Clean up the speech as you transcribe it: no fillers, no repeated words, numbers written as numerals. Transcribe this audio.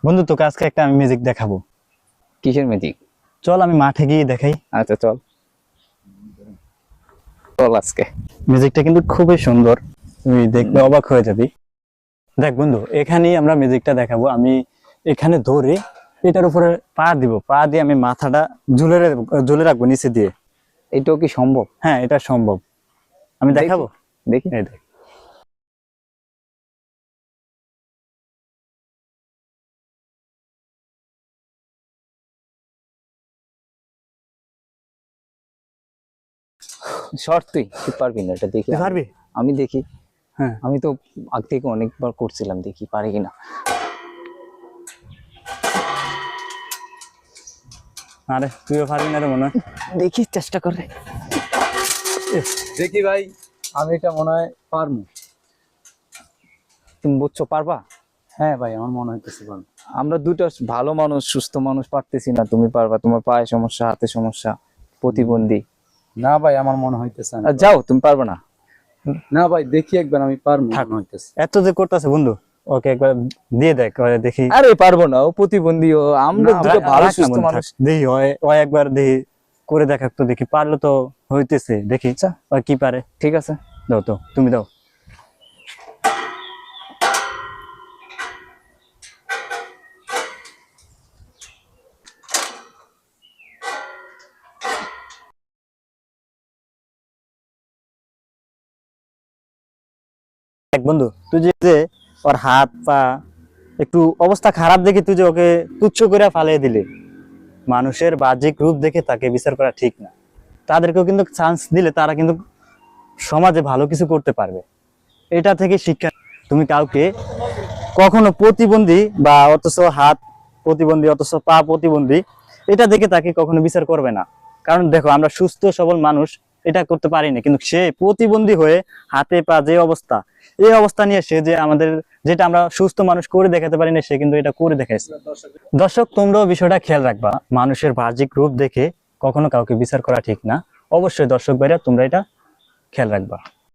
বন্ধু, তোকে আজকে একটা আমি মিউজিক দেখাবো। কিসের ম্যাজিক? চল আমি মাঠে গিয়ে দেখাই। আচ্ছা চল চল আজকে। মিউজিকটা কিন্তু খুবই সুন্দর, তুই দেখলে অবাক হয়ে যাবি। দেখ বন্ধু, এখানেই আমরা মিউজিকটা দেখাবো। আমি এখানে ধরে এটার উপরে পা দিব, পা দিয়ে আমি মাথাটা ঝুলে রাখবো নিচে দিয়ে। এটাও কি সম্ভব? হ্যাঁ, এটা সম্ভব। আমি দেখি। দেখাবো, দেখি। এই দেখ। শর্ট তুই তুই পারবি না এটা, দেখি তুই পারবি? আমি দেখি। হ্যাঁ, আমি তো আগ থেকে অনেকবার করছিলাম, দেখি পারি কিনা। আরে তুইও পারবি না রে মনে হয়। দেখি চেষ্টা করে। দেখি ভাই, আমি এটা মনে হয় পারবো। তুমি বুঝছো পারবা? হ্যাঁ ভাই, আমার মনে হইতেছে পারবো। আমরা দুটো ভালো মানুষ, সুস্থ মানুষ পারতেছি না, তুমি পারবা। তোমার পায়ে সমস্যা, হাতে সমস্যা, প্রতিবন্ধী। না ভাই, আমার মনে হইতেছে আর যাও, তুমি পারবে না। না ভাই, দেখি একবার, আমি পারবো থাক। মনে হইতেছে। এত যে করতেছে বন্ধু, ওকে একবার দিয়ে দেখ, ওরে দেখি। আরে পারবো না, ও প্রতিবন্ধী। ও আমরা না, দুটো ভালো রাখ না সুস্থ বন্ধু, মানুষ। থাক। দেখি ওই একবার দেখি করে দেখাক তো, দেখি পারলে তো হইতেছে, দেখি আচ্ছা ওই কি পারে। ঠিক আছে। দাও তো, তুমি দাও। দেখ বন্ধু, তুই যে ওর হাত পা একটু অবস্থা খারাপ দেখে তুই যে ওকে তুচ্ছ করে ফালিয়ে দিলি। মানুষের বাহ্যিক রূপ দেখে তাকে বিচার করা ঠিক না। তাদেরকেও কিন্তু চান্স দিলে তারা কিন্তু সমাজে ভালো কিছু করতে পারবে। এটা থেকে শিক্ষা, তুমি কাউকে কখনো প্রতিবন্ধী বা অথচ হাত প্রতিবন্ধী অথচ পা প্রতিবন্ধী এটা দেখে তাকে কখনো বিচার করবে না। কারণ দেখো, আমরা সুস্থ সবল মানুষ এটা করতে পারি না, কিন্তু সে প্রতিবন্ধী হয়ে হাতে পা যে অবস্থা, এই অবস্থা নিয়ে সে যে আমাদের যেটা আমরা সুস্থ মানুষ করে দেখাতে পারি না, সে কিন্তু এটা করে দেখাইছে। দর্শক, তোমরাও বিষয়টা খেয়াল রাখবা, মানুষের বাহ্যিক রূপ দেখে কখনো কাউকে বিচার করা ঠিক না। অবশ্যই দর্শক ভাইরা, তোমরা এটা খেয়াল রাখবা।